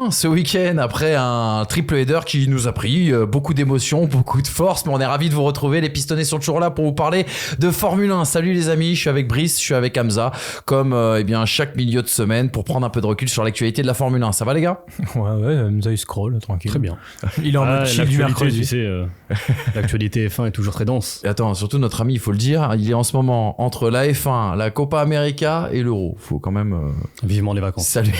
F1 ce week-end après un triple header qui nous a pris beaucoup d'émotions, beaucoup de force, mais on est ravis de vous retrouver. Les pistonnés sont toujours là pour vous parler de Formule 1. Salut les amis, je suis avec Brice, je suis avec Hamza, comme chaque milieu de semaine pour prendre un peu de recul sur l'actualité de la Formule 1. Ça va les gars ? Ouais, Hamza il scroll, tranquille. Très bien. Il est en mode chill du mercredi. Tu sais, l'actualité F1 est toujours très dense. Et attends, surtout notre ami, il faut le dire, il est en ce moment entre la F1, la Copa América et l'Euro. Faut quand même vivement les vacances. Saluer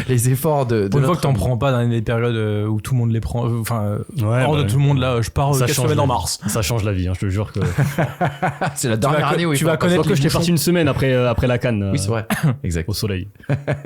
les efforts de pour une fois que t'en prends pas dans des périodes où tout le monde les prend, hors de tout le monde là, je pars 4 semaines en mars. Ça change la vie, je te jure que c'est la dernière année où tu vas connaître que je t'ai parti une semaine après la Cannes. Oui, c'est vrai. Exact. Au soleil.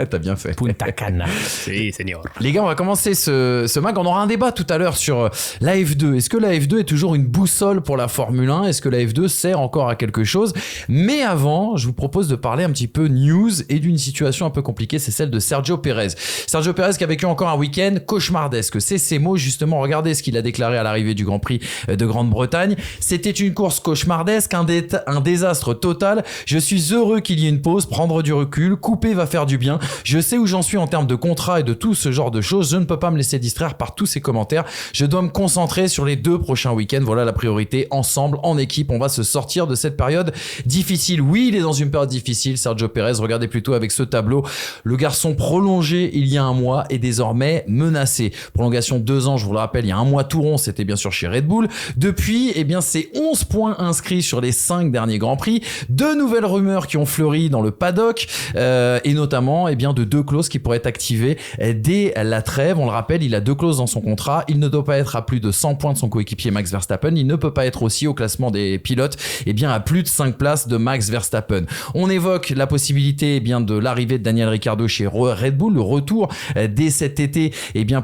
T'as bien fait. Punta Cana. Si, senior. Les gars, on va commencer ce mag. On aura un débat tout à l'heure sur la F2. Est-ce que la F2 est toujours une boussole pour la Formule 1 ? Est-ce que la F2 sert encore à quelque chose ? Mais avant, je vous propose de parler un petit peu news et d'une situation un peu compliquée, c'est celle de Sergio Pérez. Sergio Pérez qui a vécu encore un week-end cauchemardesque. C'est ses mots, justement. Regardez ce qu'il a déclaré à l'arrivée du Grand Prix de Grande-Bretagne. C'était une course cauchemardesque, un désastre total. Je suis heureux qu'il y ait une pause, prendre du recul, couper va faire du bien. Je sais où j'en suis en termes de contrat et de tout ce genre de choses. Je ne peux pas me laisser distraire par tous ces commentaires. Je dois me concentrer sur les 2 prochains week-ends. Voilà la priorité. Ensemble, en équipe, on va se sortir de cette période difficile. Oui, il est dans une période difficile, Sergio Pérez. Regardez plutôt avec ce tableau. Le garçon prolongé il y a un mois est désormais menacé. Prolongation 2 ans, je vous le rappelle, il y a un mois tout rond, c'était bien sûr chez Red Bull. Depuis, c'est 11 points inscrits sur les 5 derniers Grands Prix. 2 nouvelles rumeurs qui ont fleuri dans le paddock et notamment de 2 clauses qui pourraient être activées dès la trêve. On le rappelle, il a 2 clauses dans son contrat. Il ne doit pas être à plus de 100 points de son coéquipier Max Verstappen. Il ne peut pas être aussi au classement des pilotes à plus de 5 places de Max Verstappen. On évoque la possibilité de l'arrivée de Daniel Ricciardo chez Red Bull, le retour dès cet été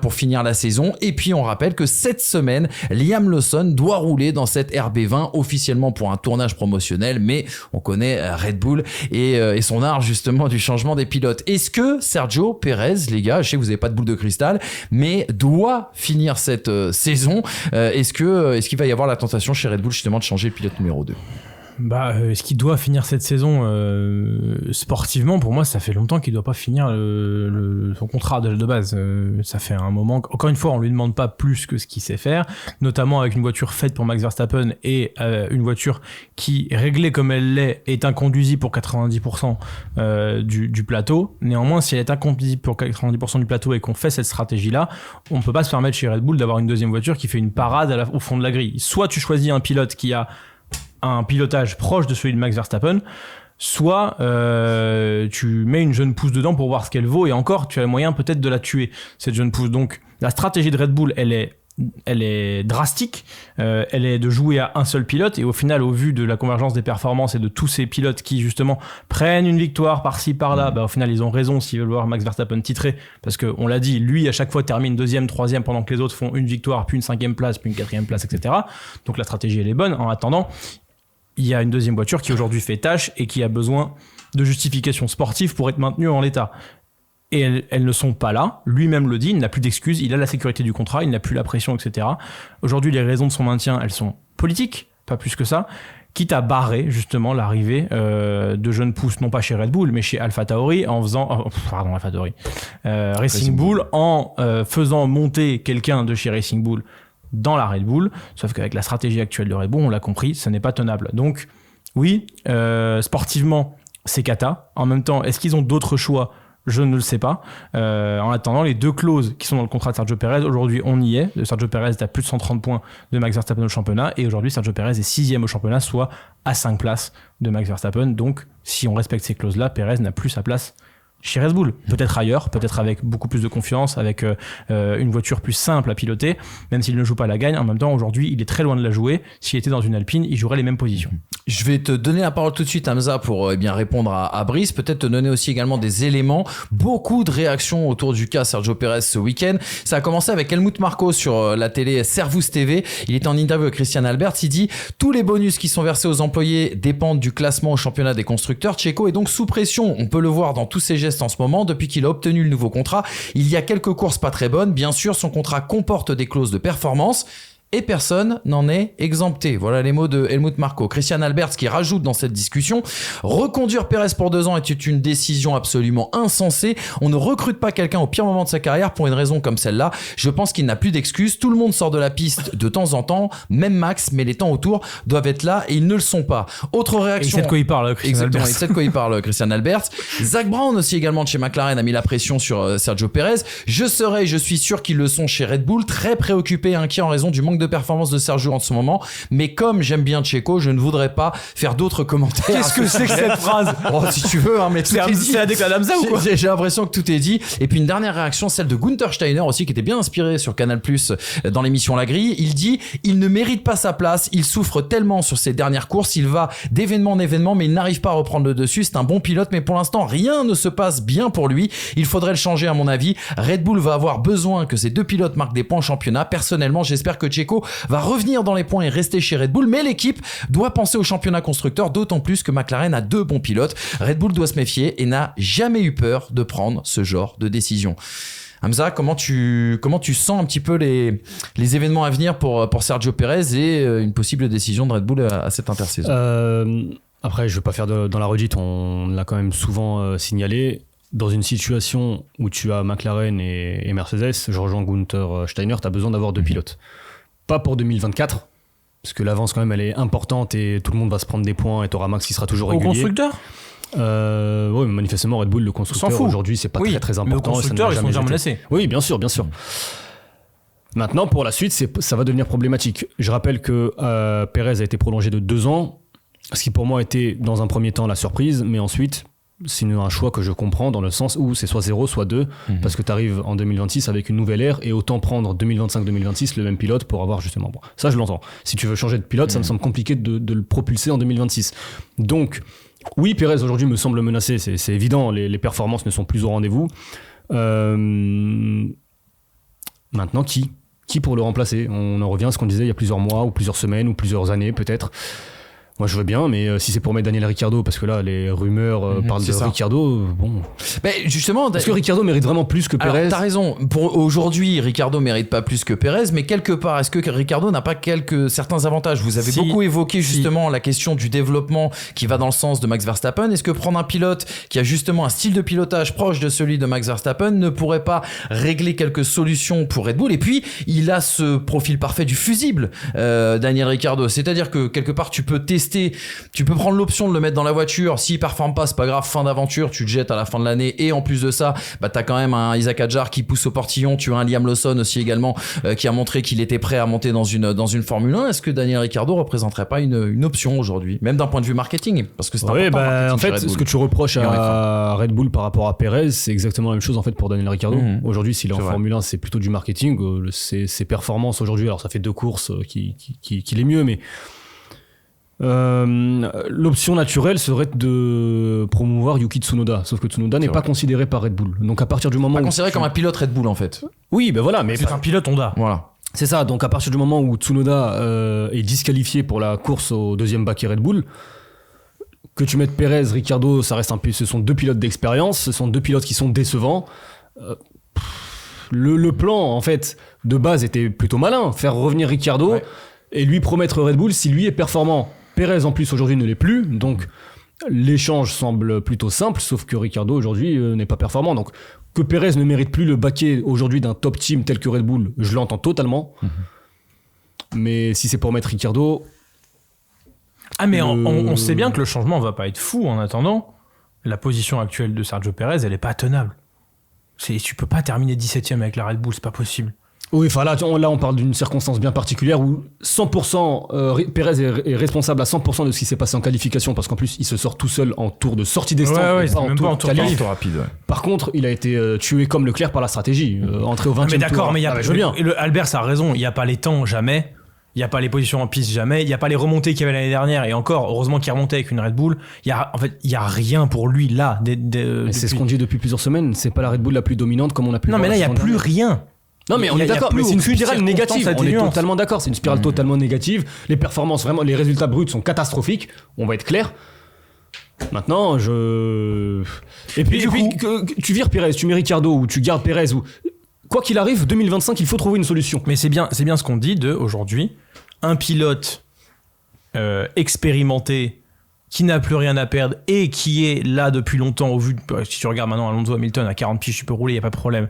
pour finir la saison. Et puis on rappelle que cette semaine, Liam Lawson doit rouler dans cette RB20 officiellement pour un tournage promotionnel, mais on connaît Red Bull et son art justement du changement des pilotes. Est-ce que Sergio Pérez, les gars, je sais que vous n'avez pas de boule de cristal, mais doit finir cette saison? Est-ce qu'il va y avoir la tentation chez Red Bull justement de changer le pilote numéro 2? Est-ce qu'il doit finir cette saison sportivement? Pour moi, ça fait longtemps qu'il doit pas finir son contrat de base. Ça fait un moment. Encore une fois, on lui demande pas plus que ce qu'il sait faire, notamment avec une voiture faite pour Max Verstappen et une voiture qui, réglée comme elle l'est, est inconduisible pour 90% du plateau. Néanmoins, si elle est inconduisible pour 90% du plateau et qu'on fait cette stratégie-là, on peut pas se permettre chez Red Bull d'avoir une deuxième voiture qui fait une parade au fond de la grille. Soit tu choisis un pilote qui a un pilotage proche de celui de Max Verstappen, soit tu mets une jeune pousse dedans pour voir ce qu'elle vaut, et encore tu as le moyen peut-être de la tuer, cette jeune pousse. Donc la stratégie de Red Bull elle est drastique, elle est de jouer à un seul pilote, et au final, au vu de la convergence des performances et de tous ces pilotes qui justement prennent une victoire par-ci par-là, au final ils ont raison s'ils veulent voir Max Verstappen titré, parce qu'on l'a dit, lui à chaque fois termine 2e, 3e, pendant que les autres font une victoire, puis une 5e place, puis une 4e place, etc. Donc la stratégie elle est bonne. En attendant, il y a une deuxième voiture qui aujourd'hui fait tâche et qui a besoin de justification sportive pour être maintenue en l'état. Et elles ne sont pas là. Lui-même le dit, il n'a plus d'excuses, il a la sécurité du contrat, il n'a plus la pression, etc. Aujourd'hui, les raisons de son maintien, elles sont politiques, pas plus que ça, quitte à barrer justement l'arrivée de jeunes pousses, non pas chez Red Bull, mais chez AlphaTauri, en faisant... Racing Bull, en faisant monter quelqu'un de chez Racing Bull dans la Red Bull, sauf qu'avec la stratégie actuelle de Red Bull, on l'a compris, ça n'est pas tenable. Donc oui, sportivement, c'est cata. En même temps, est-ce qu'ils ont d'autres choix ? Je ne le sais pas. En attendant, les 2 clauses qui sont dans le contrat de Sergio Pérez, aujourd'hui on y est. Sergio Pérez est à plus de 130 points de Max Verstappen au championnat, et aujourd'hui Sergio Pérez est 6e au championnat, soit à 5 places de Max Verstappen. Donc si on respecte ces clauses-là, Pérez n'a plus sa place chez Red Bull, peut-être ailleurs, peut-être avec beaucoup plus de confiance, avec une voiture plus simple à piloter, même s'il ne joue pas la gagne. En même temps, aujourd'hui, il est très loin de la jouer. S'il était dans une Alpine, il jouerait les mêmes positions. Je vais te donner la parole tout de suite, Hamza, pour répondre à Brice, peut-être te donner aussi également des éléments. Beaucoup de réactions autour du cas Sergio Pérez ce week-end. Ça a commencé avec Helmut Marko sur la télé Servus TV. Il était en interview avec Christian Albert. Il dit « Tous les bonus qui sont versés aux employés dépendent du classement au championnat des constructeurs. Checo est donc sous pression. On peut le voir dans tous ses gestes en ce moment. Depuis qu'il a obtenu le nouveau contrat, il y a quelques courses pas très bonnes. Bien sûr, son contrat comporte des clauses de performance. et personne n'en est exempté. Voilà les mots de Helmut Marko. Christian Alberts qui rajoute dans cette discussion: reconduire Pérez pour 2 ans était une décision absolument insensée. On ne recrute pas quelqu'un au pire moment de sa carrière pour une raison comme celle-là. Je pense qu'il n'a plus d'excuses. Tout le monde sort de la piste de temps en temps, même Max, mais les temps autour doivent être là et ils ne le sont pas. Autre réaction. Il sait de quoi il parle, Christian Exactement, Alberts. il sait de quoi il parle, Christian Alberts. Zach Brown aussi également de chez McLaren a mis la pression sur Sergio Pérez. Je suis sûr qu'ils le sont chez Red Bull, très préoccupés et inquiets en raison du manque de performance de Sergio en ce moment. Mais comme j'aime bien Checo, je ne voudrais pas faire d'autres commentaires. Qu'est-ce que c'est que cette phrase? Oh, si tu veux, hein, mais tout est dit. C'est la déclaration d'Hamza ou quoi? J'ai l'impression que tout est dit. Et puis une dernière réaction, celle de Gunther Steiner aussi, qui était bien inspiré sur Canal+ dans l'émission La Grille. Il dit: il ne mérite pas sa place, il souffre tellement sur ses dernières courses, il va d'événement en événement, mais il n'arrive pas à reprendre le dessus. C'est un bon pilote, mais pour l'instant, rien ne se passe bien pour lui. Il faudrait le changer à mon avis. Red Bull va avoir besoin que ces 2 pilotes marquent des points en championnat. Personnellement, j'espère que Checo va revenir dans les points et rester chez Red Bull, mais l'équipe doit penser au championnat constructeur, d'autant plus que McLaren a 2 bons pilotes. Red Bull doit se méfier et n'a jamais eu peur de prendre ce genre de décision. Hamza, comment tu sens un petit peu les événements à venir pour Sergio Pérez et une possible décision de Red Bull à cette intersaison? Après, je ne vais pas faire dans la redite, on l'a quand même souvent signalé. Dans une situation où tu as McLaren et Mercedes, je rejoins Gunther Steiner, tu as besoin d'avoir 2 pilotes. Pas pour 2024, parce que l'avance quand même elle est importante et tout le monde va se prendre des points et tu auras Max qui sera toujours régulier. Au constructeur? Oui, mais manifestement Red Bull, le constructeur aujourd'hui, c'est pas très important. Le constructeur, ils sont déjà menacés. Oui, bien sûr. Maintenant, pour la suite, ça va devenir problématique. Je rappelle que Pérez a été prolongé de 2 ans, ce qui pour moi était dans un premier temps la surprise, mais ensuite c'est un choix que je comprends dans le sens où c'est soit 0, soit 2, parce que tu arrives en 2026 avec une nouvelle ère et autant prendre 2025-2026 le même pilote pour avoir justement... Bon, ça, je l'entends. Si tu veux changer de pilote, ça me semble compliqué de le propulser en 2026. Donc, oui, Pérez aujourd'hui me semble menacé, c'est évident, les performances ne sont plus au rendez-vous. Maintenant, qui pour le remplacer? On en revient à ce qu'on disait il y a plusieurs mois, ou plusieurs semaines, ou plusieurs années peut-être. Moi je veux bien, mais si c'est pour mettre Daniel Ricciardo, parce que là les rumeurs parlent de Ricciardo, bon. Mais justement, est-ce que Ricciardo mérite vraiment plus que Pérez? Alors t'as raison. Pour aujourd'hui, Ricciardo mérite pas plus que Pérez, mais quelque part, est-ce que Ricciardo n'a pas certains avantages? Vous avez beaucoup évoqué justement la question du développement qui va dans le sens de Max Verstappen. Est-ce que prendre un pilote qui a justement un style de pilotage proche de celui de Max Verstappen ne pourrait pas régler quelques solutions pour Red Bull? Et puis il a ce profil parfait du fusible, Daniel Ricciardo. C'est-à-dire que quelque part tu peux prendre l'option de le mettre dans la voiture. S'il performe pas, c'est pas grave, fin d'aventure, tu te jettes à la fin de l'année. Et en plus de ça, t'as quand même un Isaac Hadjar qui pousse au portillon. Tu as un Liam Lawson aussi également qui a montré qu'il était prêt à monter dans une Formule 1. Est-ce que Daniel Ricciardo représenterait pas une option aujourd'hui, même d'un point de vue marketing? Parce que c'est important. En fait, ce que tu reproches à Red Bull par rapport à Pérez, c'est exactement la même chose en fait pour Daniel Ricciardo. Aujourd'hui, s'il est en Formule 1, c'est plutôt du marketing. Ses performances aujourd'hui, alors ça fait 2 courses qu'il est mieux, mais l'option naturelle serait de promouvoir Yuki Tsunoda, sauf que Tsunoda n'est pas considéré par Red Bull. Donc à partir du moment pas considéré comme un pilote Red Bull en fait. Oui, ben voilà, mais c'est un pilote Honda. Voilà. C'est ça. Donc à partir du moment où Tsunoda est disqualifié pour la course au 2e baquet Red Bull, que tu mettes Pérez, Ricciardo, ça reste ce sont 2 pilotes d'expérience, ce sont 2 pilotes qui sont décevants. Le plan en fait de base était plutôt malin, faire revenir Ricciardo et lui promettre Red Bull si lui est performant. Pérez en plus aujourd'hui ne l'est plus, donc l'échange semble plutôt simple, sauf que Ricciardo aujourd'hui n'est pas performant. Donc que Pérez ne mérite plus le baquet aujourd'hui d'un top team tel que Red Bull, je l'entends totalement. Mais si c'est pour mettre Ricciardo... Ah mais on sait bien que le changement va pas être fou en attendant. La position actuelle de Sergio Pérez, elle est pas tenable. Tu peux pas terminer 17ème avec la Red Bull, c'est pas possible. Oui, enfin là on parle d'une circonstance bien particulière où 100% Pérez est responsable à 100% de ce qui s'est passé en qualification, parce qu'en plus il se sort tout seul en tour de sortie des stands, pas en tour rapide. Par contre, il a été tué comme Leclerc par la stratégie, entré au 20e tour. Mais d'accord, mais je veux bien. Albert a raison, il y a pas les temps jamais. Il n'y a pas les positions en piste jamais, il n'y a pas les remontées qu'il y avait l'année dernière, et encore, heureusement qu'il remontait avec une Red Bull. Il y a rien pour lui là. C'est ce qu'on dit depuis plusieurs semaines, c'est pas la Red Bull la plus dominante comme on a pu voir. Non mais là il n'y a plus rien. Non mais on est d'accord, mais c'est une spirale négative, on est totalement d'accord, c'est une spirale totalement négative, les performances vraiment, les résultats bruts sont catastrophiques, on va être clair. Maintenant, Et puis que tu vires Pérez, tu mets Ricciardo, ou tu gardes Pérez, ou... quoi qu'il arrive, 2025, il faut trouver une solution. Mais c'est bien ce qu'on dit de aujourd'hui. Un pilote expérimenté qui n'a plus rien à perdre et qui est là depuis longtemps au vu de, si tu regardes maintenant Alonso Hamilton à 40 piges tu peux rouler, il n'y a pas de problème,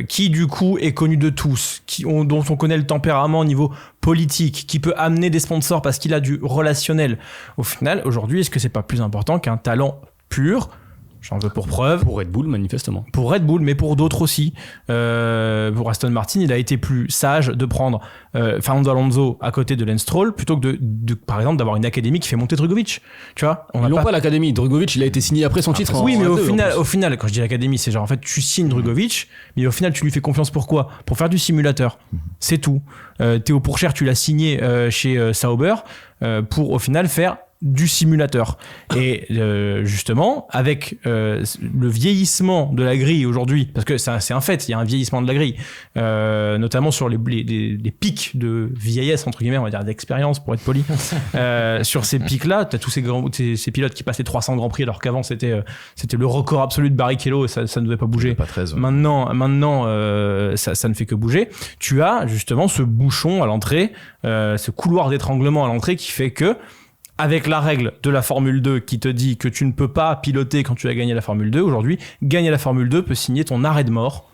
qui du coup est connu de tous, dont on connaît le tempérament au niveau politique, qui peut amener des sponsors parce qu'il a du relationnel. Au final, aujourd'hui, est-ce que c'est pas plus important qu'un talent pur? J'en veux pour preuve. Pour Red Bull, manifestement. Pour Red Bull, mais pour d'autres aussi. Pour Aston Martin, il a été plus sage de prendre Fernando Alonso à côté de Lance Stroll plutôt que par exemple, d'avoir une académie qui fait monter Drugovic. Tu vois, Ils n'ont pas l'académie. Drugovic, il a été signé après son titre. Oui, mais au final, quand je dis l'académie, c'est genre en fait tu signes Drugovic, mais au final tu lui fais confiance pourquoi? Pour faire du simulateur. C'est tout. Théo Pourchère, tu l'as signé chez Sauber pour au final faire du simulateur. Et justement, avec le vieillissement de la grille aujourd'hui, parce que c'est un fait, il y a un vieillissement de la grille, notamment sur les pics de vieillesse, entre guillemets, on va dire d'expérience pour être poli. Sur ces pics-là, tu as tous ces pilotes qui passent les 300 Grands Prix, alors qu'avant c'était le record absolu de Barrichello et ça ne devait pas bouger. Pas 13, ouais. Maintenant ça ne fait que bouger. Tu as justement ce bouchon à l'entrée, ce couloir d'étranglement à l'entrée qui fait que avec la règle de la Formule 2 qui te dit que tu ne peux pas piloter quand tu as gagné la Formule 2, aujourd'hui, gagner la Formule 2 peut signer ton arrêt de mort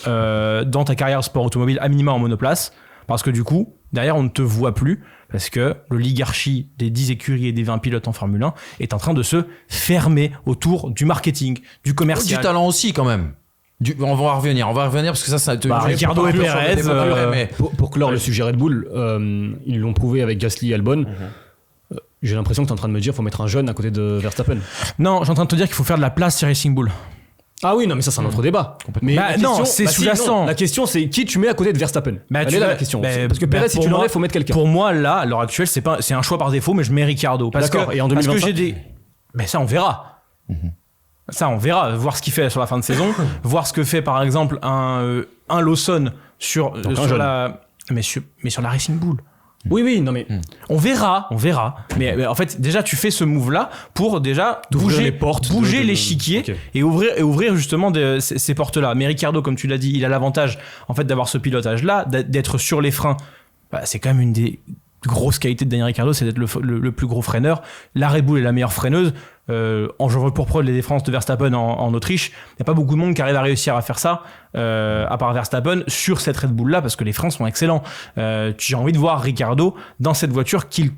dans ta carrière sport automobile, à minima en monoplace, parce que du coup, derrière, on ne te voit plus, parce que l'oligarchie des 10 écuries et des 20 pilotes en Formule 1 est en train de se fermer autour du marketing, du commercial. Du talent aussi, quand même. On va revenir parce que ça te... Ricardo et Perez... Pour clore le sujet Red Bull, ils l'ont prouvé avec Gasly et Albon. J'ai l'impression que tu es en train de me dire qu'il faut mettre un jeune à côté de Verstappen. Non, je suis en train de te dire qu'il faut faire de la place chez Racing Bull. Ah oui, non, mais ça, c'est un autre débat. Mais non, c'est sous-jacent. La question, c'est qui tu mets à côté de Verstappen. Elle est là, la question. Parce que Perez, si tu l'enlèves, il faut mettre quelqu'un. Pour moi, là, à l'heure actuelle, c'est un choix par défaut, mais je mets Ricardo. D'accord, et en 2025 parce que j'ai des... Mais ça, on verra. Ça, on verra. Voir ce qu'il fait sur la fin de saison. Voir ce que fait, par exemple, un Lawson sur la... Mais sur la Racing Bull. Oui, non mais... On verra. Mais en fait, déjà, tu fais ce move-là pour déjà bouger les portes, bouger l'échiquier, okay. et ouvrir justement ces portes-là. Mais Ricardo, comme tu l'as dit, il a l'avantage en fait d'avoir ce pilotage-là, d'être sur les freins. C'est quand même une des grosses qualités de Daniel Ricciardo, c'est d'être le plus gros freineur. La Red Bull est la meilleure freineuse. En janvier pour preuve les défenses de Verstappen en Autriche, il n'y a pas beaucoup de monde qui arrive à réussir à faire ça, à part Verstappen, sur cette Red Bull là, parce que les freins sont excellents. J'ai envie de voir Ricciardo dans cette voiture qu'il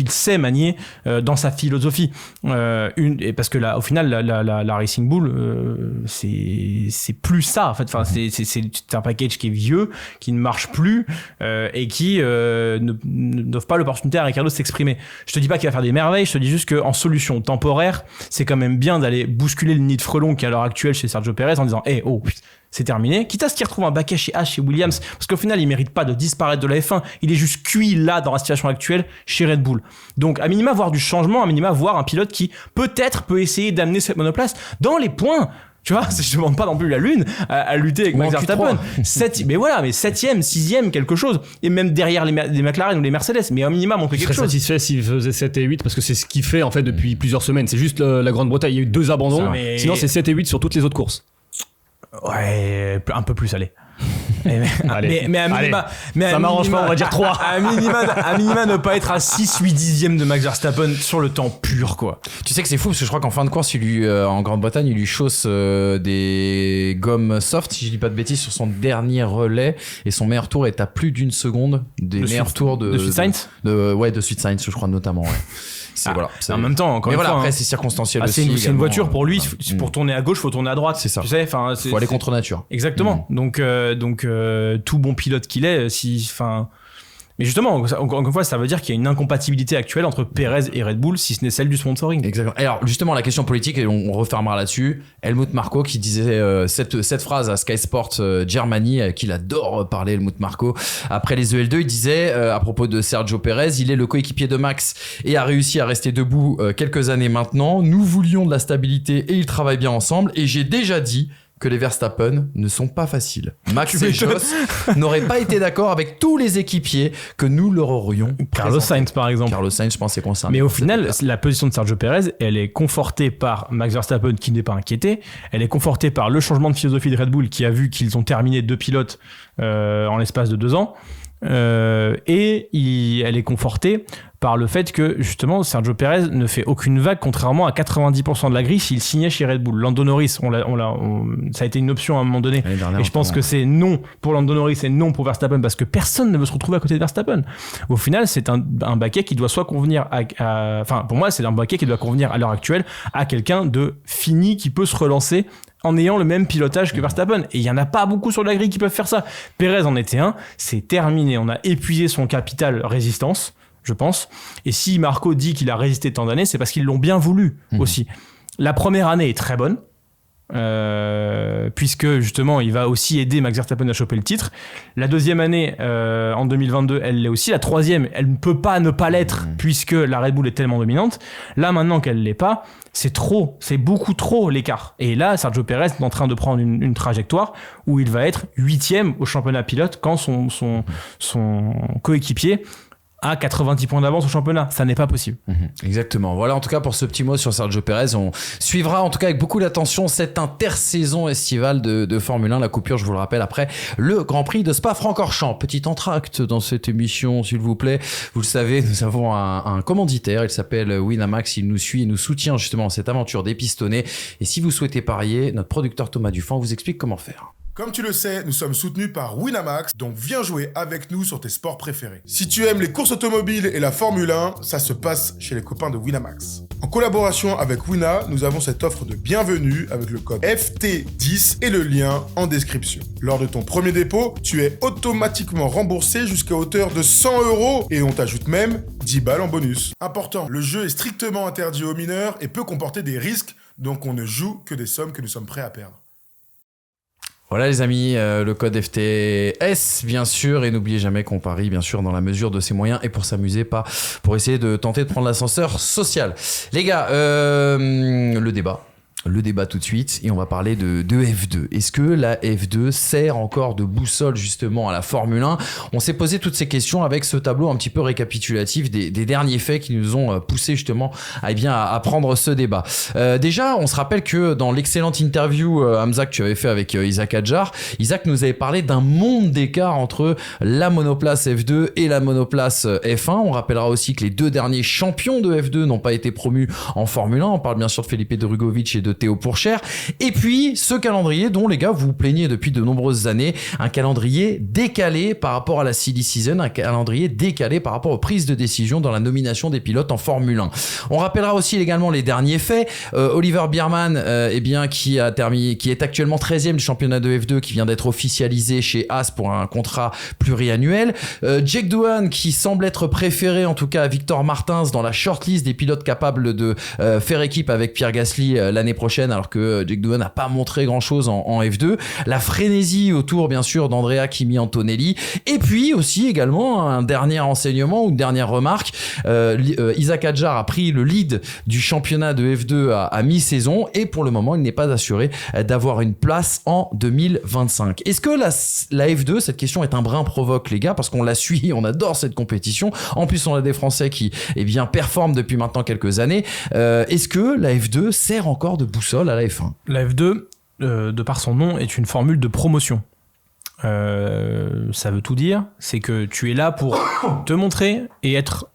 sait manier dans sa philosophie, parce que là, au final la Racing Bull c'est plus ça en fait. Enfin, c'est un package qui est vieux, qui ne marche plus, et qui n'offre pas l'opportunité à Ricciardo de s'exprimer. Je te dis pas qu'il va faire des merveilles, je te dis juste qu'en solution temporaire, c'est quand même bien d'aller bousculer le nid de frelon qui est à l'heure actuelle chez Sergio Perez en disant c'est terminé, quitte à ce qu'il retrouve un baquet chez Williams, parce qu'au final il mérite pas de disparaître de la F1, il est juste cuit là dans la situation actuelle chez Red Bull. Donc à minima voir du changement, à minima voir un pilote qui peut-être peut essayer d'amener cette monoplace dans les points. Tu vois, je demande pas non plus la lune à lutter avec Max Verstappen. Mais 7ème, 6ème, quelque chose. Et même derrière les McLaren ou les Mercedes. Mais au minimum, montrer quelque chose. Je serais satisfait s'il faisait 7 et 8 parce que c'est ce qu'il fait en fait depuis plusieurs semaines. C'est juste la Grande-Bretagne. Il y a eu 2 abandons. Sinon, c'est 7 et 8 sur toutes les autres courses. Ouais, un peu plus, allez. Mais à minima, ça m'arrange pas, on va dire 3. À minima ne pas être à 6-8 dixièmes de Max Verstappen sur le temps pur, quoi. Tu sais que c'est fou parce que je crois qu'en fin de course, en Grande-Bretagne, il lui chausse des gommes soft, si je dis pas de bêtises, sur son dernier relais, et son meilleur tour est à plus d'une seconde des meilleurs tours de Sweet Saints. De Sweet Saints, je crois notamment. Ouais. En même temps, encore une fois. Après, c'est circonstanciel aussi. C'est une voiture pour lui. Pour tourner à gauche, faut tourner à droite. C'est ça. Tu sais, faut aller contre nature. Exactement. Donc, tout bon pilote qu'il est, mais justement, encore une fois, ça veut dire qu'il y a une incompatibilité actuelle entre Perez et Red Bull, si ce n'est celle du sponsoring. Exactement. Alors, justement, la question politique, et on refermera là-dessus. Helmut Marko qui disait cette phrase à Sky Sport Germany, qu'il adore parler, Helmut Marko. Après les EL2, il disait, à propos de Sergio Perez, il est le coéquipier de Max et a réussi à rester debout quelques années maintenant. Nous voulions de la stabilité et ils travaillent bien ensemble. Et j'ai déjà dit que les Verstappen ne sont pas faciles. Max et Jos n'auraient pas été d'accord avec tous les équipiers que nous leur aurions Carlos présentés. Sainz, par exemple. Carlos Sainz, je pense, c'est concerné. Mais au final, la position de Sergio Pérez, elle est confortée par Max Verstappen qui n'est pas inquiété. Elle est confortée par le changement de philosophie de Red Bull qui a vu qu'ils ont terminé 2 pilotes en l'espace de 2 ans. Elle est confortée par le fait que justement Sergio Pérez ne fait aucune vague, contrairement à 90% de la grille s'il signait chez Red Bull. Lando Norris, ça a été une option à un moment donné, et je pense que c'est non pour Lando Norris et non pour Verstappen, parce que personne ne veut se retrouver à côté de Verstappen. Au final, c'est un baquet qui doit soit convenir enfin pour moi c'est un baquet qui doit convenir à l'heure actuelle à quelqu'un de fini qui peut se relancer en ayant le même pilotage que Verstappen. Et il n'y en a pas beaucoup sur la grille qui peuvent faire ça. Pérez en était un, c'est terminé. On a épuisé son capital résistance, je pense. Et si Marco dit qu'il a résisté tant d'années, c'est parce qu'ils l'ont bien voulu aussi. La première année est très bonne, puisque justement il va aussi aider Max Verstappen à choper le titre. La deuxième année en 2022 elle l'est aussi. La troisième elle ne peut pas ne pas l'être puisque la Red Bull est tellement dominante. Là maintenant qu'elle l'est pas, c'est beaucoup trop l'écart. Et là Sergio Pérez est en train de prendre une trajectoire où il va être 8e au championnat pilote quand son coéquipier à 90 points d'avance au championnat. Ça n'est pas possible. Exactement. Voilà en tout cas pour ce petit mot sur Sergio Pérez. On suivra en tout cas avec beaucoup d'attention cette intersaison estivale de Formule 1. La coupure, je vous le rappelle, après le Grand Prix de Spa-Francorchamps. Petit entracte dans cette émission, s'il vous plaît. Vous le savez, nous avons un commanditaire. Il s'appelle Winamax. Il nous suit et nous soutient justement dans cette aventure des pistonnés. Et si vous souhaitez parier, notre producteur Thomas Dufan vous explique comment faire. Comme tu le sais, nous sommes soutenus par Winamax, donc viens jouer avec nous sur tes sports préférés. Si tu aimes les courses automobiles et la Formule 1, ça se passe chez les copains de Winamax. En collaboration avec Wina, nous avons cette offre de bienvenue avec le code FT10 et le lien en description. Lors de ton premier dépôt, tu es automatiquement remboursé jusqu'à hauteur de 100 € et on t'ajoute même 10 balles en bonus. Important, le jeu est strictement interdit aux mineurs et peut comporter des risques, donc on ne joue que des sommes que nous sommes prêts à perdre. Voilà les amis, le code FTS bien sûr, et n'oubliez jamais qu'on parie bien sûr dans la mesure de ses moyens et pour s'amuser, pas pour essayer de tenter de prendre l'ascenseur social. Les gars, le débat tout de suite, et on va parler de F2. Est-ce que la F2 sert encore de boussole justement à la Formule 1 ? On s'est posé toutes ces questions avec ce tableau un petit peu récapitulatif des derniers faits qui nous ont poussé justement à prendre ce débat. Déjà, on se rappelle que dans l'excellente interview Hamza que tu avais fait avec Isaac Adjar, Isaac nous avait parlé d'un monde d'écart entre la monoplace F2 et la monoplace F1. On rappellera aussi que les 2 derniers champions de F2 n'ont pas été promus en Formule 1. On parle bien sûr de Felipe Drugovich et de Théo Pourchaire. Et puis, ce calendrier dont, les gars, vous vous plaignez depuis de nombreuses années, un calendrier décalé par rapport à la silly season, un calendrier décalé par rapport aux prises de décision dans la nomination des pilotes en Formule 1. On rappellera aussi également les derniers faits. Oliver Biermann, qui est actuellement 13e du championnat de F2, qui vient d'être officialisé chez Haas pour un contrat pluriannuel. Jake Doohan, qui semble être préféré, en tout cas, à Victor Martins dans la shortlist des pilotes capables de faire équipe avec Pierre Gasly l'année prochaine, alors que Jake Doohan n'a pas montré grand chose en F2. La frénésie autour bien sûr d'Andrea Kimi Antonelli, et puis aussi également un dernier enseignement ou une dernière remarque, Isaac Adjar a pris le lead du championnat de F2 à mi-saison, et pour le moment il n'est pas assuré d'avoir une place en 2025. Est-ce que la F2, cette question est un brin provoque les gars, parce qu'on la suit, on adore cette compétition, en plus on a des Français qui performent depuis maintenant quelques années. Est-ce que la F2 sert encore de boussole à la F1 ? La F2, de par son nom, est une formule de promotion. Ça veut tout dire, c'est que tu es là pour te montrer et être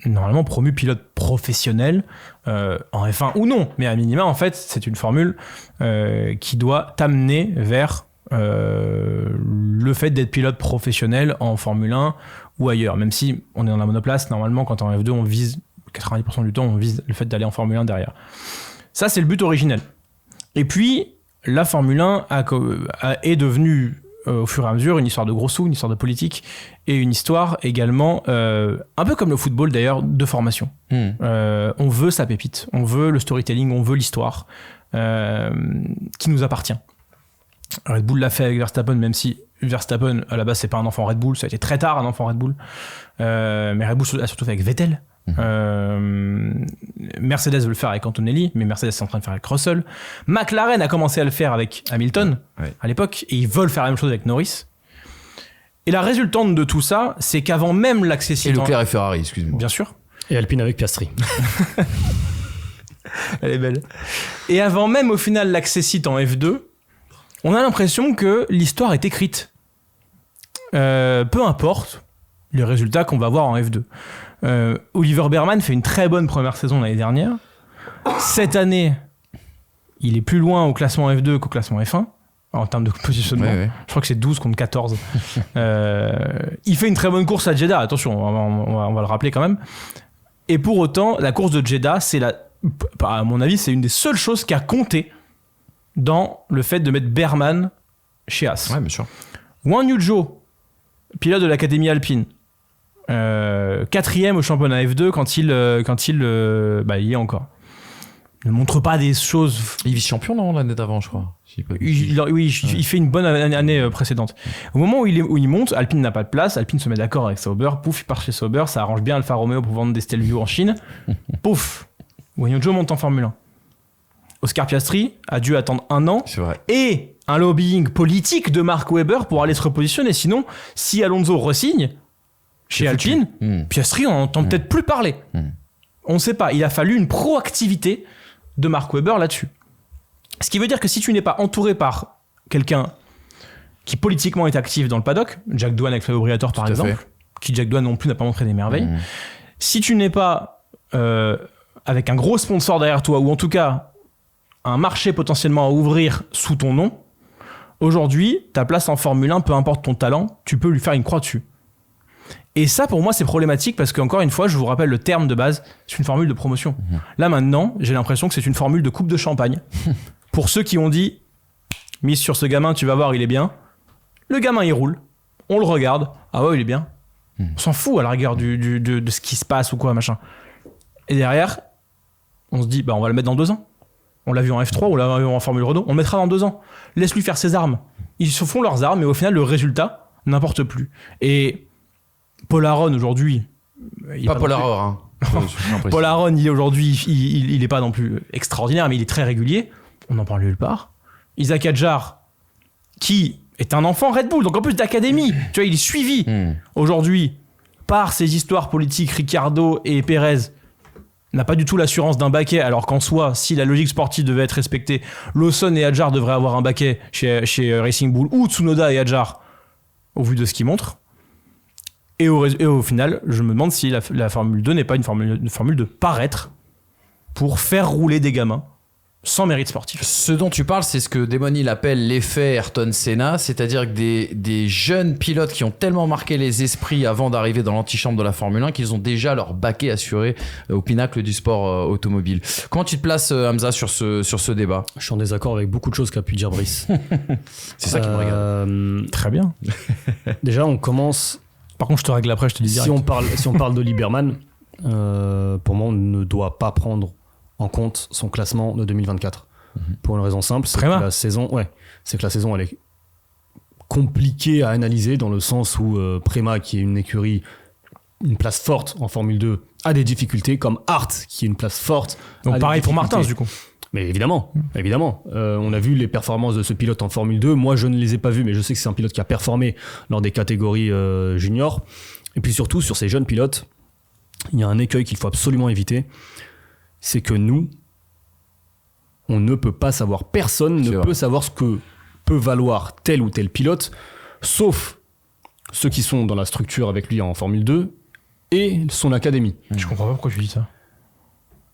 normalement promu pilote professionnel en F1 ou non, mais à minima en fait c'est une formule qui doit t'amener vers le fait d'être pilote professionnel en Formule 1 ou ailleurs, même si on est dans la monoplace, normalement quand en F2 on vise 90% du temps on vise le fait d'aller en Formule 1 derrière. Ça, c'est le but originel. Et puis, la Formule 1 est devenue, au fur et à mesure, une histoire de gros sous, une histoire de politique, et une histoire également, un peu comme le football d'ailleurs, de formation. On veut sa pépite, on veut le storytelling, on veut l'histoire qui nous appartient. Red Bull l'a fait avec Verstappen, même si Verstappen, à la base, c'est pas un enfant Red Bull, ça a été très tard un enfant Red Bull. Mais Red Bull l'a surtout fait avec Vettel. Mercedes veut le faire avec Antonelli, mais Mercedes est en train de faire avec Russell. McLaren a commencé à le faire avec Hamilton à l'époque, et ils veulent faire la même chose avec Norris. Et la résultante de tout ça, c'est qu'avant même l'accessit... Et Leclerc et Ferrari, excuse-moi. Bien sûr. Et Alpine avec Piastri. Elle est belle. Et avant même au final l'accessit en F2, on a l'impression que l'histoire est écrite. Peu importe les résultats qu'on va voir en F2. Oliver Behrman fait une très bonne première saison l'année dernière. Cette année, il est plus loin au classement F2 qu'au classement F1 en termes de positionnement. Ouais. Je crois que c'est 12 contre 14. Il fait une très bonne course à Jeddah, attention, on va le rappeler quand même. Et pour autant, la course de Jeddah, à mon avis, c'est une des seules choses qui a compté dans le fait de mettre Behrman chez Haas. Ouais, bien sûr. Wang Yuuzhou, pilote de l'Académie Alpine, 4e au championnat F2 quand il y est encore. Ne montre pas des choses. Il est vice-champion, non, l'année d'avant, je crois. Il fait une bonne année précédente. Au moment où il monte, Alpine n'a pas de place, Alpine se met d'accord avec Sauber, pouf, il part chez Sauber, ça arrange bien Alfa Romeo pour vendre des Stelvio en Chine, pouf, Wang Yuuzhou monte en Formule 1. Oscar Piastri a dû attendre 1 an, C'est vrai. et un lobbying politique de Mark Webber pour aller se repositionner. Sinon, si Alonso re-signe chez Alpine, Piastri, on n'entend peut-être plus parler. On ne sait pas. Il a fallu une proactivité de Mark Webber là-dessus. Ce qui veut dire que si tu n'es pas entouré par quelqu'un qui politiquement est actif dans le paddock, Jack Doohan avec Flavio Briatore par exemple, qui Jack Doohan non plus n'a pas montré des merveilles, si tu n'es pas avec un gros sponsor derrière toi, ou en tout cas un marché potentiellement à ouvrir sous ton nom, aujourd'hui, ta place en Formule 1, peu importe ton talent, tu peux lui faire une croix dessus. Et ça, pour moi, c'est problématique parce qu'encore une fois, je vous rappelle le terme de base, c'est une formule de promotion. Là, maintenant, j'ai l'impression que c'est une formule de coupe de champagne. Pour ceux qui ont dit, mise sur ce gamin, tu vas voir, il est bien. Le gamin, il roule. On le regarde. Ah ouais, il est bien. On s'en fout à la rigueur de ce qui se passe ou quoi, machin. Et derrière, on se dit, bah, on va le mettre dans 2 ans. On l'a vu en F3, on l'a vu en Formule Renault, on le mettra dans 2 ans. Laisse-lui faire ses armes. Ils se font leurs armes, mais au final, le résultat n'importe plus. Et Paul Aron, aujourd'hui... Pas Paul Aron, hein. Paul Aron, il est pas non plus extraordinaire, mais il est très régulier. On n'en parle nulle part. Isaac Hadjar, qui est un enfant Red Bull, donc en plus d'académie, tu vois, il est suivi aujourd'hui par ces histoires politiques. Ricciardo et Pérez n'a pas du tout l'assurance d'un baquet, alors qu'en soi, si la logique sportive devait être respectée, Lawson et Hadjar devraient avoir un baquet chez Racing Bull, ou Tsunoda et Hadjar, au vu de ce qu'ils montrent. Et au final, je me demande si la Formule 2 n'est pas une formule de paraître pour faire rouler des gamins sans mérite sportif. Ce dont tu parles, c'est ce que Damon Hill appelle l'effet Ayrton Senna, c'est-à-dire que des jeunes pilotes qui ont tellement marqué les esprits avant d'arriver dans l'antichambre de la Formule 1 qu'ils ont déjà leur baquet assuré au pinacle du sport automobile. Comment tu te places, Hamza, sur ce débat ? Je suis en désaccord avec beaucoup de choses qu'a pu dire Brice. C'est ça qui me regarde. Très bien. Déjà, on commence... Par contre, je te règle après, je te dis direct. Si on parle d'Oli Behrman, pour moi, on ne doit pas prendre en compte son classement de 2024. Pour une raison simple, c'est que la saison, elle est compliquée à analyser dans le sens où Prema, qui est une écurie, une place forte en Formule 2, a des difficultés, comme Hart, qui est une place forte. Donc pareil pour Martins, du coup. Mais évidemment. On a vu les performances de ce pilote en Formule 2. Moi, je ne les ai pas vues, mais je sais que c'est un pilote qui a performé lors des catégories juniors. Et puis surtout, sur ces jeunes pilotes, il y a un écueil qu'il faut absolument éviter. C'est que nous, on ne peut pas savoir, personne ne peut savoir ce que peut valoir tel ou tel pilote, sauf ceux qui sont dans la structure avec lui en Formule 2 et son académie. Je comprends pas pourquoi tu dis ça.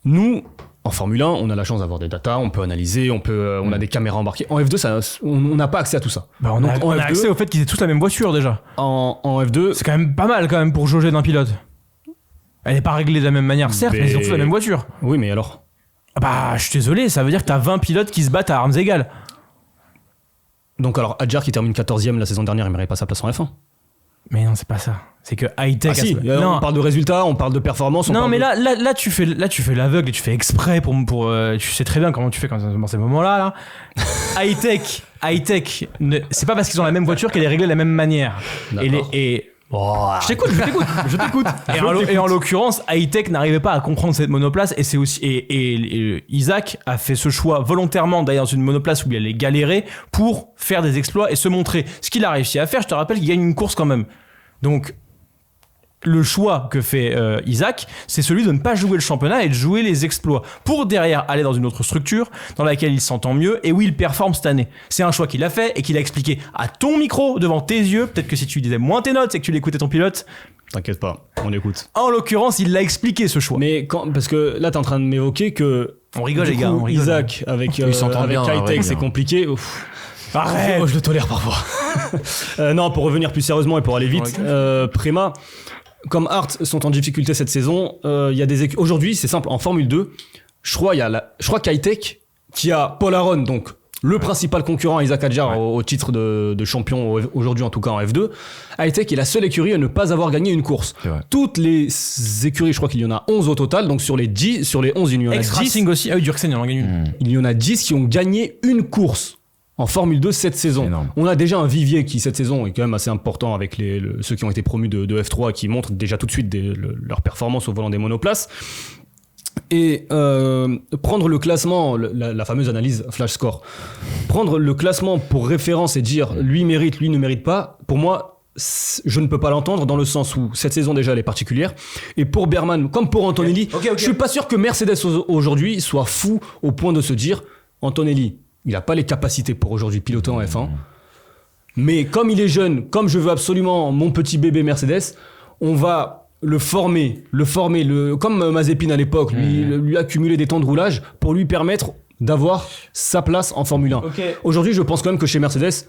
Nous, en Formule 1, on a la chance d'avoir des datas, on peut analyser, on a des caméras embarquées. En F2, on n'a pas accès à tout ça. Bah on a accès au fait qu'ils aient tous la même voiture déjà. En F2... C'est quand même pas mal quand même pour jauger d'un pilote. Elle n'est pas réglée de la même manière, certes, mais ils ont tous la même voiture. Oui, mais alors ? Bah, je suis désolé, ça veut dire que t'as 20 pilotes qui se battent à armes égales. Donc alors, Hadjar qui termine 14e la saison dernière, il ne mérite pas sa place en F1 ? Mais non, c'est pas ça. C'est que high-tech... Ah si, on parle de résultats, on parle de performance... Non, mais là, tu fais l'aveugle et tu fais exprès pour tu sais très bien comment tu fais dans ces moments-là. Là. High-tech, c'est pas parce qu'ils ont la même voiture qu'elle est réglée de la même manière. Et Je t'écoute. Et en l'occurrence, Hightech n'arrivait pas à comprendre cette monoplace et c'est aussi et Isaac a fait ce choix volontairement d'aller dans une monoplace où il allait galérer pour faire des exploits et se montrer. Ce qu'il a réussi à faire, je te rappelle qu'il gagne une course quand même. Donc le choix que fait Isaac, c'est celui de ne pas jouer le championnat et de jouer les exploits pour derrière aller dans une autre structure dans laquelle il s'entend mieux et où il performe cette année. C'est un choix qu'il a fait et qu'il a expliqué à ton micro devant tes yeux. Peut-être que si tu disais moins tes notes, c'est que tu l'écoutais ton pilote. T'inquiète pas, on écoute. En l'occurrence, il l'a expliqué ce choix. Mais parce que là, t'es en train de m'évoquer que On rigole du les gars. coup, On rigole. Isaac avec Ils s'entendent bien, Hightech, ouais, c'est bien. compliqué. Ouf. Arrête. Oh, je le tolère parfois. Non, pour revenir plus sérieusement et pour aller vite, Prema, comme Hart sont en difficulté cette saison, il y a des aujourd'hui, c'est simple, en Formule 2, je crois qu'Hightech qui a Paul Aron, donc le principal concurrent à Isaac Hadjar au titre de champion aujourd'hui en tout cas en F2, Hightech est la seule écurie à ne pas avoir gagné une course. Toutes les écuries, je crois qu'il y en a 11 au total, donc sur les 11, il y en a 10. Ex-Racing aussi. Ah oui, Durksen, il en a gagné une. Il y en a 10 qui ont gagné une course en Formule 2 cette saison. Énorme. On a déjà un vivier qui cette saison est quand même assez important avec ceux qui ont été promus de F3 qui montrent déjà tout de suite leur performance au volant des monoplaces. Et prendre le classement, la fameuse analyse flash score, prendre le classement pour référence et dire lui mérite, lui ne mérite pas, pour moi je ne peux pas l'entendre dans le sens où cette saison déjà elle est particulière et pour Berman comme pour Antonelli, je suis pas sûr que Mercedes aujourd'hui soit fou au point de se dire Antonelli il n'a pas les capacités pour aujourd'hui piloter en F1 mais comme il est jeune, comme je veux absolument mon petit bébé Mercedes, on va le former comme Mazepin à l'époque, lui accumuler des temps de roulage pour lui permettre d'avoir sa place en Formule 1. Aujourd'hui, je pense quand même que chez Mercedes,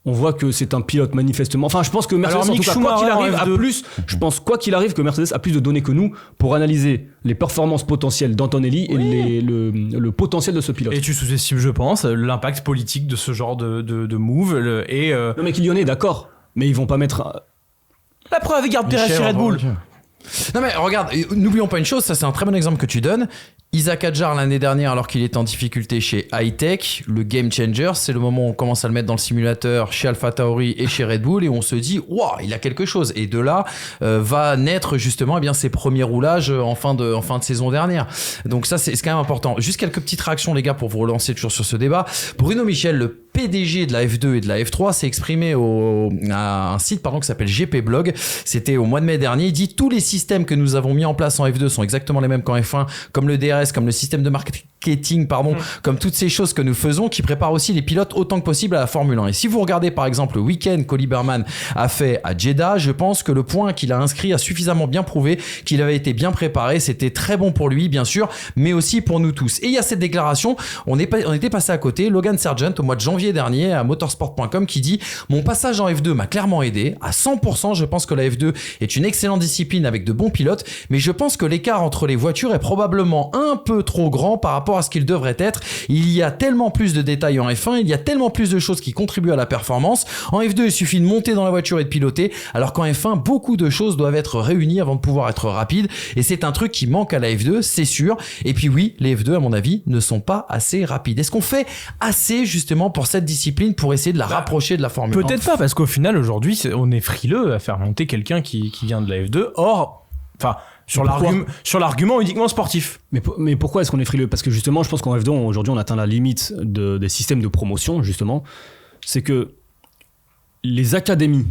on voit que c'est un pilote manifestement. Enfin, je pense que Mercedes, Alors, en tout cas, quoi qu'il arrive, a plus. Je pense quoi qu'il arrive que Mercedes a plus de données que nous pour analyser les performances potentielles d'Antonelli et le potentiel de ce pilote. Et tu sous-estimes, je pense, l'impact politique de ce genre de move. Non, mais Kylian est d'accord, mais ils vont pas mettre. La preuve, il garde Perez chez Red Bull. Non mais regarde, n'oublions pas une chose, ça c'est un très bon exemple que tu donnes. Isaac Hadjar l'année dernière, alors qu'il était en difficulté chez Hightech, le game changer, c'est le moment où on commence à le mettre dans le simulateur chez AlphaTauri et chez Red Bull et on se dit waouh, il a quelque chose. Et de là va naître justement ses premiers roulages en fin de saison dernière. Donc ça c'est quand même important. Juste quelques petites réactions les gars pour vous relancer toujours sur ce débat. Bruno Michel, le PDG de la F2 et de la F3, s'est exprimé à un site qui s'appelle GP Blog. C'était au mois de mai dernier. Il dit tous les systèmes que nous avons mis en place en F2 sont exactement les mêmes qu'en F1, comme le DRS, comme le système de marketing, comme toutes ces choses que nous faisons qui préparent aussi les pilotes autant que possible à la Formule 1. Et si vous regardez par exemple le week-end qu'Oli Berman a fait à Jeddah, je pense que le point qu'il a inscrit a suffisamment bien prouvé qu'il avait été bien préparé. C'était très bon pour lui, bien sûr, mais aussi pour nous tous. Et il y a cette déclaration, on était passé à côté, Logan Sargent au mois de janvier dernier à motorsport.com qui dit « Mon passage en F2 m'a clairement aidé. À 100%, je pense que la F2 est une excellente discipline avec de bons pilotes, mais je pense que l'écart entre les voitures est probablement un peu trop grand par rapport à ce qu'il devrait être. Il y a tellement plus de détails en F1, il y a tellement plus de choses qui contribuent à la performance. En F2, il suffit de monter dans la voiture et de piloter, alors qu'en F1, beaucoup de choses doivent être réunies avant de pouvoir être rapides. Et c'est un truc qui manque à la F2, c'est sûr. Et puis oui, les F2, à mon avis, ne sont pas assez rapides. Est-ce qu'on fait assez justement pour cette discipline pour essayer de la rapprocher de la Formule 1 ? Peut-être pas, parce qu'au final, aujourd'hui, on est frileux à faire monter quelqu'un qui vient de la F2. Or, sur l'argument uniquement sportif. Mais pourquoi est-ce qu'on est frileux ? Parce que justement, je pense qu'en F2, aujourd'hui, on atteint la limite des systèmes de promotion, justement. C'est que les académies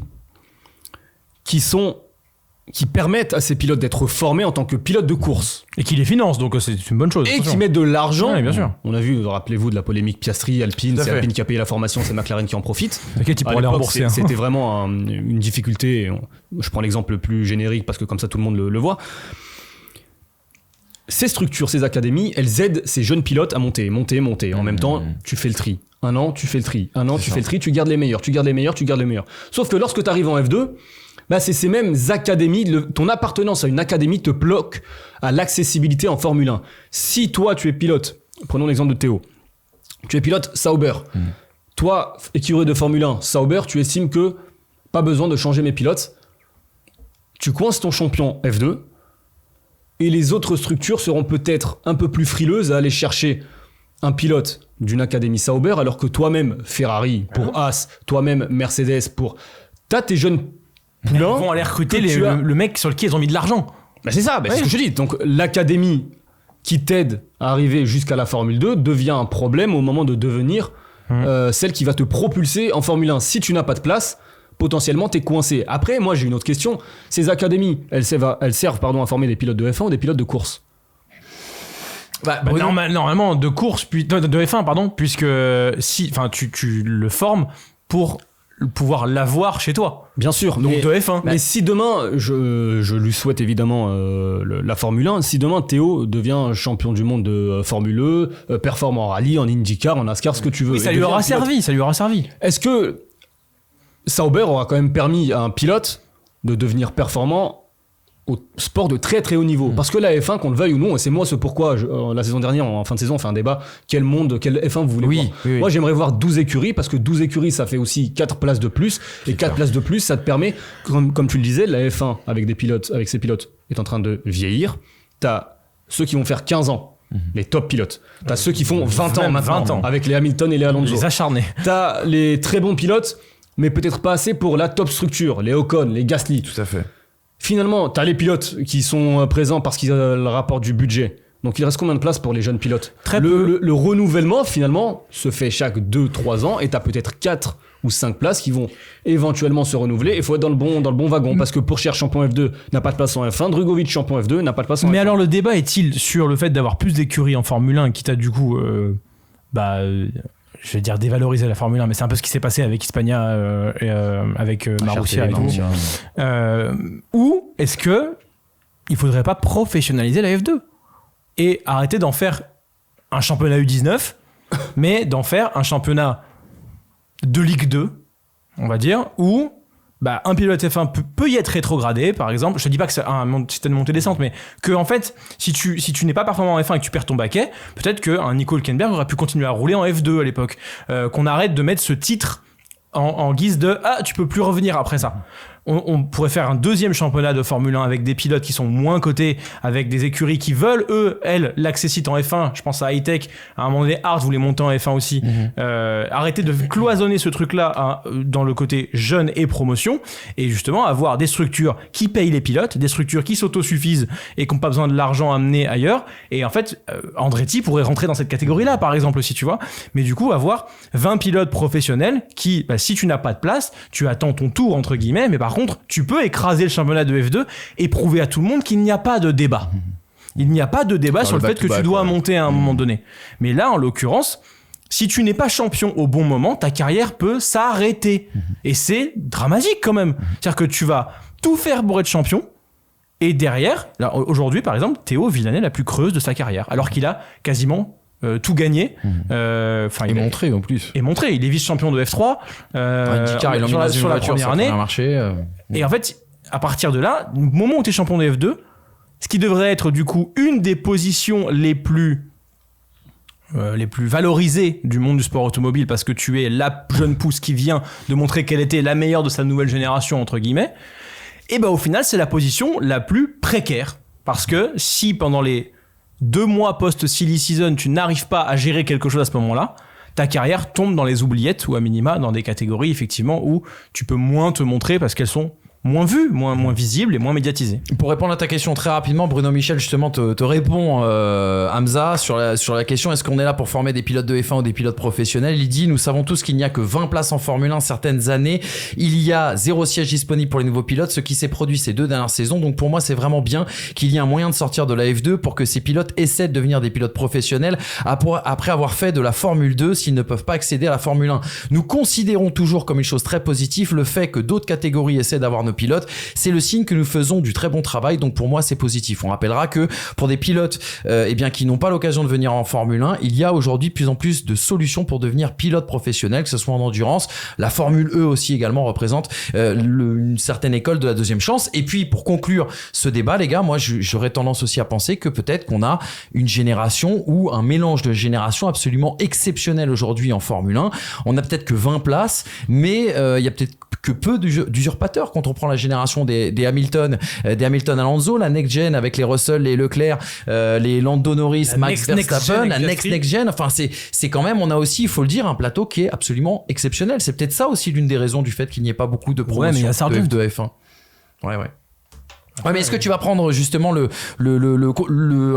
qui permettent à ces pilotes d'être formés en tant que pilotes de course. Et qui les financent, donc c'est une bonne chose. Et qui mettent de l'argent. Ouais, bien sûr. On a vu, rappelez-vous de la polémique Piastri, Alpine, c'est Alpine qui a payé la formation, c'est McLaren qui en profite. T'inquiète, ils pourraient les rembourser. C'était vraiment une difficulté. Je prends l'exemple le plus générique parce que comme ça tout le monde le voit. Ces structures, ces académies, elles aident ces jeunes pilotes à monter. En même temps, tu fais le tri. Un an, tu fais le tri. Un an, tu fais le tri, tu gardes les meilleurs. Sauf que lorsque tu arrives en F2, c'est ces mêmes académies, ton appartenance à une académie te bloque à l'accessibilité en Formule 1. Si toi, tu es pilote, prenons l'exemple de Théo, tu es pilote Sauber. Toi, écurie de Formule 1, Sauber, tu estimes que pas besoin de changer mes pilotes. Tu coinces ton champion F2 et les autres structures seront peut-être un peu plus frileuses à aller chercher un pilote d'une académie Sauber alors que toi-même, Ferrari pour Haas, toi-même Mercedes pour... T'as tes jeunes Poulain, Ils vont aller recruter que tu as- le mec sur lequel ils ont mis de l'argent. Bah c'est ça, c'est ce que je dis. Donc l'académie qui t'aide à arriver jusqu'à la Formule 2 devient un problème au moment de devenir celle qui va te propulser en Formule 1. Si tu n'as pas de place, potentiellement t'es coincé. Après, moi j'ai une autre question. Ces académies, elles servent à former des pilotes de F1 ou des pilotes de course? Normalement de course, de F1 pardon, puisque si, enfin tu le formes pour pouvoir l'avoir chez toi. Bien sûr. Donc de F1. Mais si demain, je lui souhaite évidemment la Formule 1, si demain Théo devient champion du monde de Formule E, performe en rallye, en IndyCar, en NASCAR, ce que tu veux. Oui, ça lui aura servi. Est-ce que Sauber aura quand même permis à un pilote de devenir performant au sport de très très haut niveau? Parce que la F1, qu'on le veuille ou non, et c'est moi ce pourquoi la saison dernière, en fin de saison, on fait un débat, quelle F1 vous voulez voir? Oui. Moi j'aimerais voir 12 écuries, parce que 12 écuries ça fait aussi 4 places de plus, et 4 places de plus ça te permet, comme tu le disais, la F1 avec ses pilotes est en train de vieillir. T'as ceux qui vont faire 15 ans, les top pilotes. T'as ceux qui font 20 ans maintenant, 20 ans. avec les Hamilton et les Alonso. Les acharnés. T'as les très bons pilotes, mais peut-être pas assez pour la top structure, les Ocon, les Gasly. Tout à fait. Finalement, t'as les pilotes qui sont présents parce qu'ils rapportent du budget. Donc il reste combien de place pour les jeunes pilotes? Très peu. Le renouvellement, finalement, se fait chaque 2-3 ans et t'as peut-être 4 ou 5 places qui vont éventuellement se renouveler. Il faut être dans le bon wagon parce que Pourchaire, champion F2, n'a pas de place en F1. Drugovic, champion F2, n'a pas de place en F1. Mais alors le débat est-il sur le fait d'avoir plus d'écuries en Formule 1 qui t'a du coup je vais dire dévaloriser la Formule 1, mais c'est un peu ce qui s'est passé avec Hispania et avec Marussia et tout. Ou est-ce que il faudrait pas professionnaliser la F2 et arrêter d'en faire un championnat U19, mais d'en faire un championnat de Ligue 2, on va dire, où un pilote F1 peut y être rétrogradé, par exemple. Je te dis pas que c'est un système de montée-descente, mais que, en fait, si tu n'es pas performant en F1 et que tu perds ton baquet, peut-être qu'un Nico Hülkenberg aurait pu continuer à rouler en F2 à l'époque. Qu'on arrête de mettre ce titre en guise de « Ah, tu peux plus revenir après ça ». On pourrait faire un deuxième championnat de Formule 1 avec des pilotes qui sont moins cotés, avec des écuries qui veulent, l'accessite en F1. Je pense à Hightech. À un moment donné, Hart voulait monter en F1 aussi. Arrêter de cloisonner ce truc-là dans le côté jeune et promotion. Et justement, avoir des structures qui payent les pilotes, des structures qui s'autosuffisent et qui n'ont pas besoin de l'argent amené ailleurs. Et en fait, Andretti pourrait rentrer dans cette catégorie-là, par exemple, aussi, tu vois. Mais du coup, avoir 20 pilotes professionnels qui, si tu n'as pas de place, tu attends ton tour, entre guillemets, mais par contre, tu peux écraser le championnat de F2 et prouver à tout le monde qu'il n'y a pas de débat. Il n'y a pas de débat sur le fait que tu dois monter à un moment donné. Mais là, en l'occurrence, si tu n'es pas champion au bon moment, ta carrière peut s'arrêter. Et c'est dramatique quand même. C'est-à-dire que tu vas tout faire pour être champion. Et derrière, là, aujourd'hui, par exemple, Théo vit l'année la plus creuse de sa carrière. Alors qu'il a quasiment tout gagné. Et montré en plus. Et montré. Il est vice-champion de F3. IndyCar, il en met sur la voiture, première année. Marché, Et en fait, à partir de là, au moment où tu es champion de F2, ce qui devrait être du coup une des positions les plus valorisées du monde du sport automobile, parce que tu es la jeune pousse qui vient de montrer qu'elle était la meilleure de sa nouvelle génération, entre guillemets, et au final, c'est la position la plus précaire. Parce que si pendant les 2 mois post-silly season, tu n'arrives pas à gérer quelque chose à ce moment-là, ta carrière tombe dans les oubliettes ou à minima dans des catégories effectivement où tu peux moins te montrer parce qu'elles sont moins vues, moins visibles et moins médiatisées. Pour répondre à ta question très rapidement, Bruno Michel justement te répond, Hamza, sur la question est-ce qu'on est là pour former des pilotes de F1 ou des pilotes professionnels? Il dit nous savons tous qu'il n'y a que 20 places en Formule 1 certaines années, il y a 0 siège disponible pour les nouveaux pilotes, ce qui s'est produit ces 2 dernières saisons, donc pour moi c'est vraiment bien qu'il y ait un moyen de sortir de la F2 pour que ces pilotes essaient de devenir des pilotes professionnels après avoir fait de la Formule 2 s'ils ne peuvent pas accéder à la Formule 1. Nous considérons toujours comme une chose très positive le fait que d'autres catégories essaient d'avoir nos pilotes, c'est le signe que nous faisons du très bon travail, donc pour moi c'est positif. On rappellera que pour des pilotes qui n'ont pas l'occasion de venir en Formule 1, il y a aujourd'hui de plus en plus de solutions pour devenir pilote professionnel, que ce soit en endurance. La Formule E aussi également représente une certaine école de la deuxième chance. Et puis pour conclure ce débat, les gars, moi j'aurais tendance aussi à penser que peut-être qu'on a une génération ou un mélange de générations absolument exceptionnel aujourd'hui en Formule 1. On n'a peut-être que 20 places, mais il y a peut-être que peu d'usurpateurs quand on prend la génération des Hamilton Alonso, la next gen avec les Russell, les Leclerc, les Lando Norris, Max Verstappen, la next gen. Enfin, c'est quand même, on a aussi, il faut le dire, un plateau qui est absolument exceptionnel. C'est peut-être ça aussi l'une des raisons du fait qu'il n'y ait pas beaucoup de promotion de F1. Ouais. Ouais, mais est-ce que tu vas prendre justement le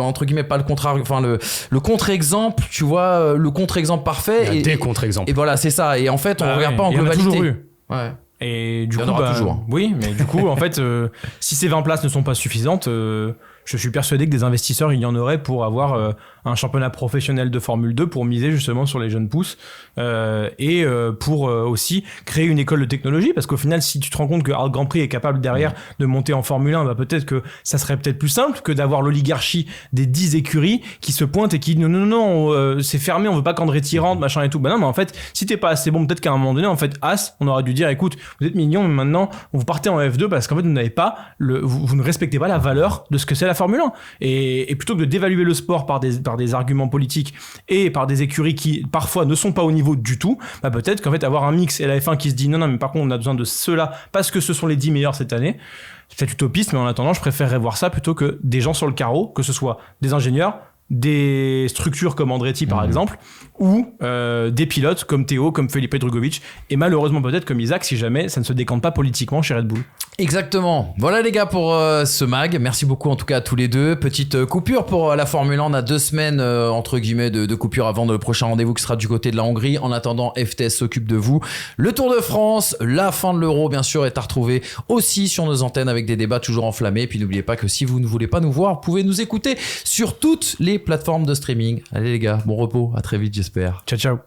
entre guillemets pas le contraire, enfin le contre-exemple, tu vois, le contre-exemple parfait Il y a des contre-exemples. Et voilà, c'est ça. Et en fait, on regarde pas en il y en a globalité. toujours eu. Ouais. Et du Il y en coup, aura toujours. oui, mais du coup, en fait, si ces 20 places ne sont pas suffisantes, je suis persuadé que des investisseurs, il y en aurait pour avoir un championnat professionnel de Formule 2 pour miser justement sur les jeunes pousses et pour aussi créer une école de technologie, parce qu'au final, si tu te rends compte que Art Grand Prix est capable derrière de monter en Formule 1, bah peut-être que ça serait peut-être plus simple que d'avoir l'oligarchie des 10 écuries qui se pointent et qui disent non, c'est fermé, on veut pas qu'Andretti rentre, machin et tout. Bah non, mais en fait, si t'es pas assez bon, peut-être qu'à un moment donné, en fait, As, on aurait dû dire, écoute, vous êtes mignons, mais maintenant, vous partez en F2 parce qu'en fait, vous n'avez pas vous ne respectez pas la valeur de ce que c'est la Formule 1. Et plutôt que de dévaluer le sport par des arguments politiques et par des écuries qui parfois ne sont pas au niveau du tout, bah peut-être qu'en fait avoir un mix et la F1 qui se dit non mais par contre on a besoin de ceux-là parce que ce sont les 10 meilleurs cette année, c'est peut-être utopiste, mais en attendant je préférerais voir ça plutôt que des gens sur le carreau, que ce soit des ingénieurs, des structures comme Andretti par exemple, ou des pilotes comme Théo, comme Felipe Drugovich, et malheureusement peut-être comme Isaac si jamais ça ne se décante pas politiquement chez Red Bull. Exactement. Voilà les gars pour ce mag. Merci beaucoup en tout cas à tous les deux. Petite coupure pour la Formule 1. On a 2 semaines entre guillemets de coupure avant le prochain rendez-vous qui sera du côté de la Hongrie. En attendant, FTS s'occupe de vous. Le Tour de France, la fin de l'Euro bien sûr est à retrouver aussi sur nos antennes avec des débats toujours enflammés. Et puis n'oubliez pas que si vous ne voulez pas nous voir, vous pouvez nous écouter sur toutes les plateformes de streaming. Allez les gars, bon repos. À très vite j'espère. Ciao.